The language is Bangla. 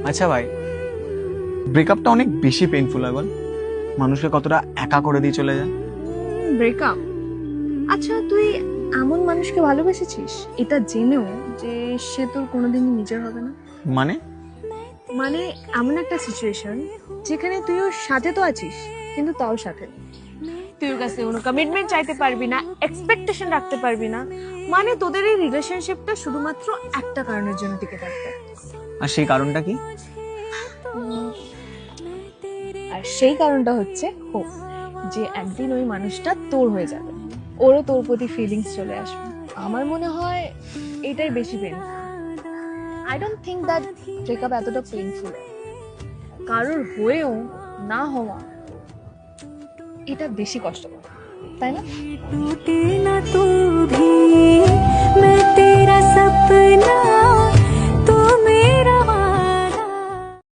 আচ্ছা ভাই, ব্রেকআপটা অনেক বেশি পেইনফুল হয় বল, মানুষকে কতটা একা করে দিয়ে চলে যায়। ব্রেকআপ? আচ্ছা, তুই এমন মানুষকে ভালোবেসেছিস এটা জেনেও যে সে তোর কোনোদিনই নিজের হবে না? মানে? মানে এমন একটা সিচুয়েশন যেখানে তুই ওর সাথে তো আছিস কিন্তু তাও সাথে নেই। তুই ওর কাছে কোনো কমিটমেন্ট চাইতে পারবি না, এক্সপেকটেশন রাখতে পারবি না। মানে তোদের এই রিলেশনশিপটা শুধুমাত্র একটা কারণের জন্য টিকে থাকবে। আর সেই কারণটা কি? আর সেই কারণটা হচ্ছে হোপ, যে একদিন ওই মানুষটা তোর হয়ে যাবে, ওরও তোর প্রতি ফিলিংস চলে আসবে। আমার মনে হয় এটাই বেশি painful. I don't think that breakup এতটা পেইনফুল। কারোর হয়েও না হওয়া এটা বেশি কষ্টকর, তাই না? टूटे ना तू भी मैं तेरा सपना